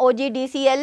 OGDCL,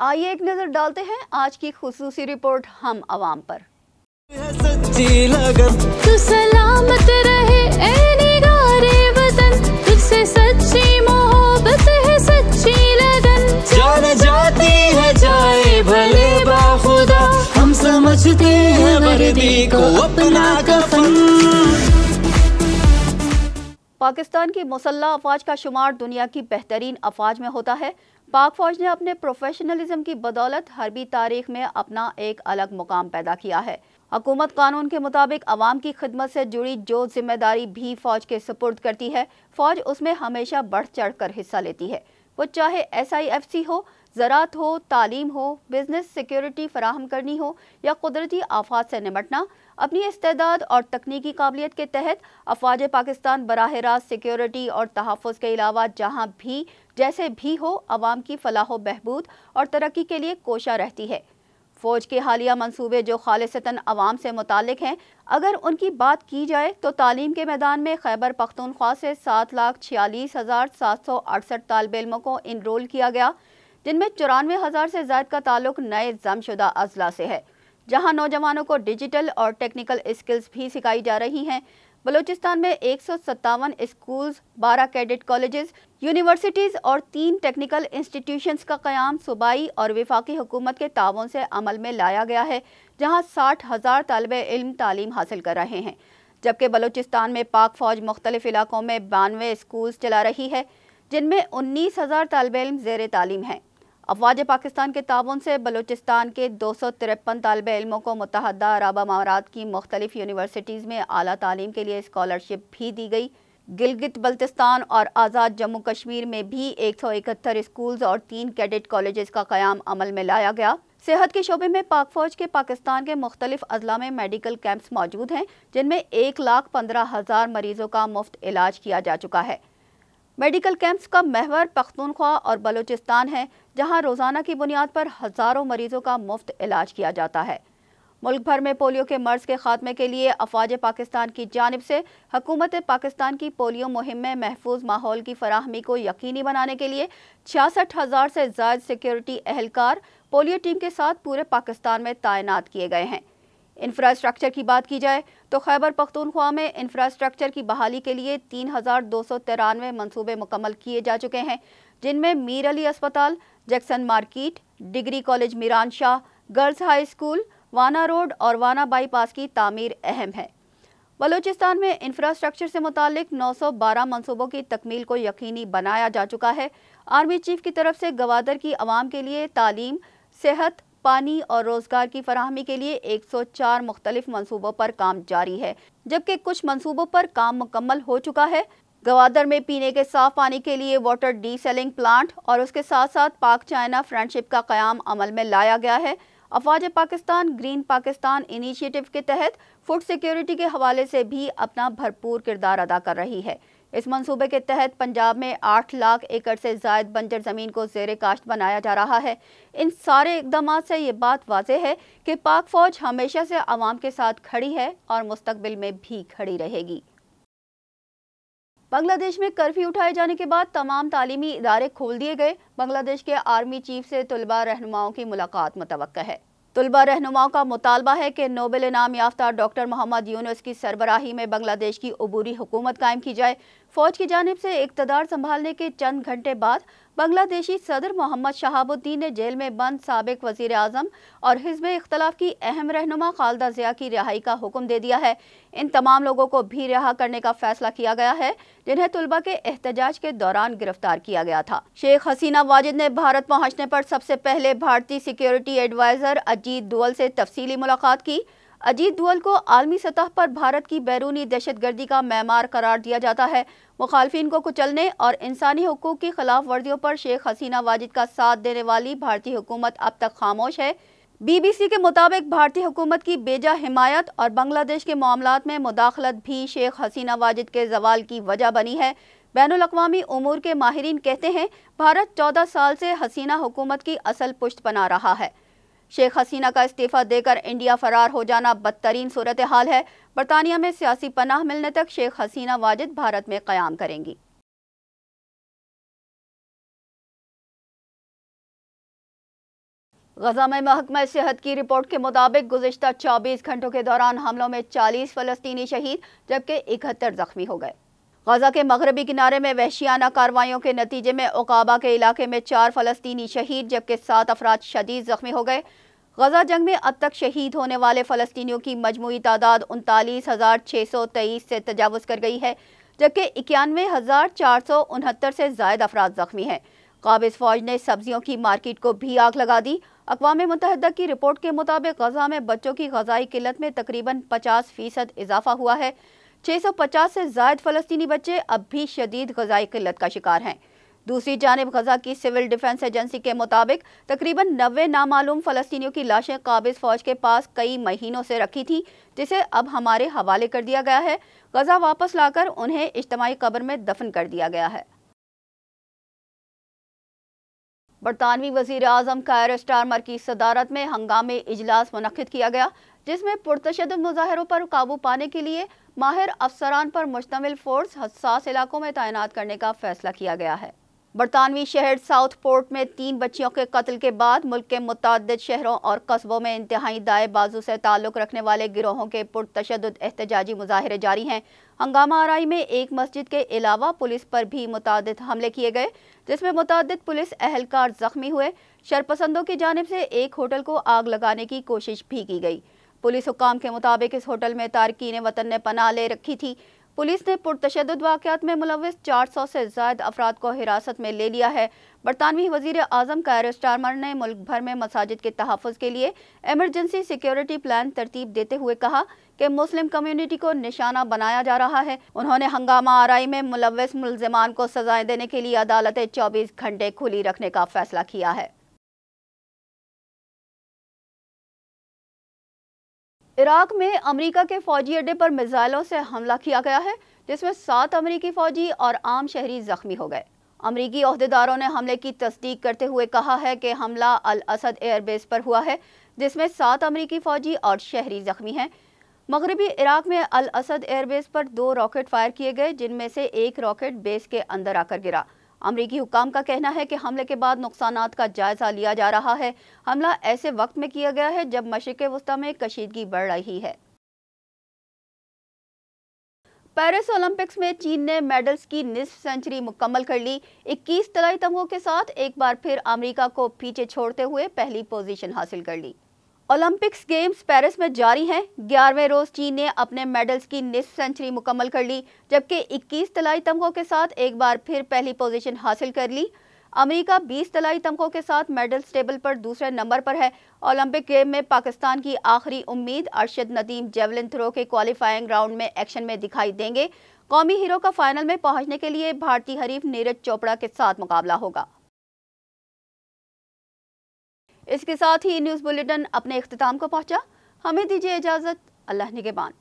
آئیے ایک نظر ڈالتے ہیں آج کی خصوصی رپورٹ ہم عوام پر۔ سچی لگن تو سلامت رہے اے نگار وطن، تجھ سے سچی محبت ہے سچی لگن، جان جاتی ہے جائے بھلے باخدا، ہم سمجھتے ہیں وردی کو اپنا کفن۔ پاکستان کی مسلح افواج کا شمار دنیا کی بہترین افواج میں ہوتا ہے۔ پاک فوج نے اپنے پروفیشنلزم کی بدولت حربی تاریخ میں اپنا ایک الگ مقام پیدا کیا ہے۔ حکومت قانون کے مطابق عوام کی خدمت سے جڑی جو ذمہ داری بھی فوج کے سپرد کرتی ہے، فوج اس میں ہمیشہ بڑھ چڑھ کر حصہ لیتی ہے۔ وہ چاہے SIFC ہو، زراعت ہو، تعلیم ہو، بزنس سیکیورٹی فراہم کرنی ہو یا قدرتی آفات سے نمٹنا، اپنی استعداد اور تکنیکی قابلیت کے تحت افواج پاکستان براہ راست سیکیورٹی اور تحفظ کے علاوہ جہاں بھی جیسے بھی ہو عوام کی فلاح و بہبود اور ترقی کے لیے کوشاں رہتی ہے۔ فوج کے حالیہ منصوبے جو خالصتاً عوام سے متعلق ہیں، اگر ان کی بات کی جائے تو تعلیم کے میدان میں خیبر پختونخوا سے 7,46,768 طالب علموں کو انرول کیا گیا، جن میں 94,000 سے زائد کا تعلق نئے ضم شدہ اضلاع سے ہے، جہاں نوجوانوں کو ڈیجیٹل اور ٹیکنیکل اسکلز بھی سکھائی جا رہی ہیں۔ بلوچستان میں 157 اسکولز، 12 کیڈٹ کالجز، یونیورسٹیز اور 3 ٹیکنیکل انسٹیٹیوشنز کا قیام صوبائی اور وفاقی حکومت کے تعاون سے عمل میں لایا گیا ہے، جہاں 60,000 طالب علم تعلیم حاصل کر رہے ہیں، جبکہ بلوچستان میں پاک فوج مختلف علاقوں میں 92 اسکولز چلا رہی ہے، جن میں 19,000 طالب علم زیر تعلیم ہیں۔ افواج پاکستان کے تعاون سے بلوچستان کے 253 طالب علموں کو متحدہ عرب امارات کی مختلف یونیورسٹیز میں اعلیٰ تعلیم کے لیے اسکالرشپ بھی دی گئی۔ گلگت بلتستان اور آزاد جموں کشمیر میں بھی 171 اسکولز اور 3 کیڈٹ کالجز کا قیام عمل میں لایا گیا۔ صحت کے شعبے میں پاک فوج کے پاکستان کے مختلف اضلاع میں میڈیکل کیمپس موجود ہیں، جن میں 1,15,000 مریضوں کا مفت علاج کیا جا چکا ہے۔ میڈیکل کیمپس کا محور پختونخوا اور بلوچستان ہے، جہاں روزانہ کی بنیاد پر ہزاروں مریضوں کا مفت علاج کیا جاتا ہے۔ ملک بھر میں پولیو کے مرض کے خاتمے کے لیے افواج پاکستان کی جانب سے حکومت پاکستان کی پولیو مہم میں محفوظ ماحول کی فراہمی کو یقینی بنانے کے لیے 66,000 سے زائد سیکیورٹی اہلکار پولیو ٹیم کے ساتھ پورے پاکستان میں تعینات کیے گئے ہیں۔ انفراسٹرکچر کی بات کی جائے تو خیبر پختونخوا میں انفراسٹرکچر کی بحالی کے لیے 3,293 منصوبے مکمل کیے جا چکے ہیں، جن میں میر علی اسپتال، Jackson market, degree college Miran Shah, girls high school, Wana road اور وانا بائی پاس کی تعمیر اہم ہے۔ بلوچستان میں انفراسٹرکچر سے متعلق 912 منصوبوں کی تکمیل کو یقینی بنایا جا چکا ہے۔ آرمی چیف کی طرف سے گوادر کی عوام کے لیے تعلیم، صحت، پانی اور روزگار کی فراہمی کے لیے 104 مختلف منصوبوں پر کام جاری ہے، جبکہ کچھ منصوبوں پر کام مکمل ہو چکا ہے۔ گوادر میں پینے کے صاف پانی کے لیے واٹر ڈی سیلنگ پلانٹ اور اس کے ساتھ ساتھ پاک چائنا فرینڈشپ کا قیام عمل میں لایا گیا ہے۔ افواج پاکستان گرین پاکستان انیشیٹو کے تحت فوڈ سیکیورٹی کے حوالے سے بھی اپنا بھرپور کردار ادا کر رہی ہے۔ اس منصوبے کے تحت پنجاب میں 8 لاکھ ایکڑ سے زائد بنجر زمین کو زیر کاشت بنایا جا رہا ہے۔ ان سارے اقدامات سے یہ بات واضح ہے کہ پاک فوج ہمیشہ سے عوام کے ساتھ کھڑی ہے اور مستقبل میں بھی کھڑی رہے گی۔ بنگلہ دیش میں کرفیو اٹھائے جانے کے بعد تمام تعلیمی ادارے کھول دیے گئے۔ بنگلہ دیش کے آرمی چیف سے طلباء رہنماؤں کی ملاقات متوقع ہے۔ طلباء رہنماؤں کا مطالبہ ہے کہ نوبل انعام یافتہ ڈاکٹر محمد یونس کی سربراہی میں بنگلہ دیش کی عبوری حکومت قائم کی جائے۔ فوج کی جانب سے اقتدار سنبھالنے کے چند گھنٹے بعد بنگلہ دیشی صدر محمد شہاب الدین نے جیل میں بند سابق وزیر اعظم اور حزب اختلاف کی اہم رہنما خالدہ ضیاء کی رہائی کا حکم دے دیا ہے۔ ان تمام لوگوں کو بھی رہا کرنے کا فیصلہ کیا گیا ہے، جنہیں طلباء کے احتجاج کے دوران گرفتار کیا گیا تھا۔ شیخ حسینہ واجد نے بھارت پہنچنے پر سب سے پہلے بھارتی سیکیورٹی ایڈوائزر اجیت دوول سے تفصیلی ملاقات کی۔ اجیت دوول کو عالمی سطح پر بھارت کی بیرونی دہشت گردی کا معمار قرار دیا جاتا ہے۔ مخالفین کو کچلنے اور انسانی حقوق کی خلاف ورزیوں پر شیخ حسینہ واجد کا ساتھ دینے والی بھارتی حکومت اب تک خاموش ہے۔ BBC کے مطابق بھارتی حکومت کی بیجا حمایت اور بنگلہ دیش کے معاملات میں مداخلت بھی شیخ حسینہ واجد کے زوال کی وجہ بنی ہے۔ بین الاقوامی امور کے ماہرین کہتے ہیں بھارت 14 سال سے حسینہ حکومت کی اصل پشت بنا رہا ہے۔ شیخ حسینہ کا استعفیٰ دے کر انڈیا فرار ہو جانا بدترین صورتحال ہے۔ برطانیہ میں سیاسی پناہ ملنے تک شیخ حسینہ واجد بھارت میں قیام کریں گی۔ غزہ میں محکمہ صحت کی رپورٹ کے مطابق گزشتہ 24 گھنٹوں کے دوران حملوں میں 40 فلسطینی شہید جبکہ 71 زخمی ہو گئے۔ غزہ کے مغربی کنارے میں وحشیانہ کارروائیوں کے نتیجے میں عقابہ کے علاقے میں 4 فلسطینی شہید جبکہ 7 افراد شدید زخمی ہو گئے۔ غزہ جنگ میں اب تک شہید ہونے والے فلسطینیوں کی مجموعی تعداد 39,623 سے تجاوز کر گئی ہے جبکہ 91,469 سے زائد افراد زخمی ہیں۔ قابض فوج نے سبزیوں کی مارکیٹ کو بھی آگ لگا دی۔ اقوام متحدہ کی رپورٹ کے مطابق غزہ میں بچوں کی غذائی قلت میں تقریباً 50% اضافہ ہوا ہے۔ 650 سے زائد فلسطینی بچے اب بھی شدید غذائی قلت کا شکار ہیں۔ دوسری جانب غزہ کی سول ڈیفنس ایجنسی کے مطابق تقریباً 90 نامعلوم فلسطینیوں کی لاشیں قابض فوج کے پاس کئی مہینوں سے رکھی تھیں جسے اب ہمارے حوالے کر دیا گیا ہے۔ غزہ واپس لا کر انہیں اجتماعی قبر میں دفن کر دیا گیا ہے۔ برطانوی وزیر اعظم کائر سٹارمر کی صدارت میں ہنگامی اجلاس منعقد کیا گیا جس میں پرتشدد مظاہروں پر قابو پانے کے لیے ماہر افسران پر مشتمل فورس حساس علاقوں میں تعینات کرنے کا فیصلہ کیا گیا ہے۔ برطانوی شہر ساؤتھ پورٹ میں 3 بچیوں کے قتل کے بعد ملک کے متعدد شہروں اور قصبوں میں انتہائی دائیں بازو سے تعلق رکھنے والے گروہوں کے پرتشدد احتجاجی مظاہرے جاری ہیں۔ ہنگامہ آرائی میں ایک مسجد کے علاوہ پولیس پر بھی متعدد حملے کیے گئے جس میں متعدد پولیس اہلکار زخمی ہوئے۔ شرپسندوں کی جانب سے ایک ہوٹل کو آگ لگانے کی کوشش بھی کی گئی۔ پولیس حکام کے مطابق اس ہوٹل میں تارکین وطن نے پناہ لے رکھی تھی۔ پولیس نے پرتشدد واقعات میں ملوث 400 سے زائد افراد کو حراست میں لے لیا ہے۔ برطانوی وزیر اعظم کائر سٹارمر نے ملک بھر میں مساجد کے تحفظ کے لیے ایمرجنسی سیکیورٹی پلان ترتیب دیتے ہوئے کہا کہ مسلم کمیونٹی کو نشانہ بنایا جا رہا ہے۔ انہوں نے ہنگامہ آرائی میں ملوث ملزمان کو سزائیں دینے کے لیے عدالتیں 24 گھنٹے کھلی رکھنے کا فیصلہ کیا ہے۔ عراق میں امریکہ کے فوجی اڈے پر میزائلوں سے حملہ کیا گیا ہے جس میں 7 امریکی فوجی اور عام شہری زخمی ہو گئے۔ امریکی عہدیداروں نے حملے کی تصدیق کرتے ہوئے کہا ہے کہ حملہ الاسد ایئر بیس پر ہوا ہے جس میں 7 امریکی فوجی اور شہری زخمی ہیں۔ مغربی عراق میں الاسد ایئر بیس پر 2 راکٹ فائر کیے گئے جن میں سے ایک راکٹ بیس کے اندر آ کر گرا۔ امریکی حکام کا کہنا ہے کہ حملے کے بعد نقصانات کا جائزہ لیا جا رہا ہے۔ حملہ ایسے وقت میں کیا گیا ہے جب مشرق وسطی میں کشیدگی بڑھ رہی ہے۔ پیرس اولمپکس میں چین نے میڈلز کی نصف سنچری مکمل کر لی۔ 21 طلائی تمغوں کے ساتھ ایک بار پھر امریکہ کو پیچھے چھوڑتے ہوئے پہلی پوزیشن حاصل کر لی۔ اولمپکس گیمز پیرس میں جاری ہیں۔ 11ویں روز چین نے اپنے میڈلز کی نصف سنچری مکمل کر لی جبکہ 21 طلائی تمغوں کے ساتھ ایک بار پھر پہلی پوزیشن حاصل کر لی۔ امریکہ 20 طلائی تمغوں کے ساتھ میڈلز ٹیبل پر دوسرے نمبر پر ہے۔ اولمپک گیم میں پاکستان کی آخری امید ارشد ندیم جیولن تھرو کے کوالیفائنگ راؤنڈ میں ایکشن میں دکھائی دیں گے۔ قومی ہیرو کا فائنل میں پہنچنے کے لیے بھارتی حریف نیرج چوپڑا کے ساتھ مقابلہ ہوگا۔ اس کے ساتھ ہی نیوز بلیٹن اپنے اختتام کو پہنچا۔ ہمیں دیجیے اجازت۔ اللہ نگہبان۔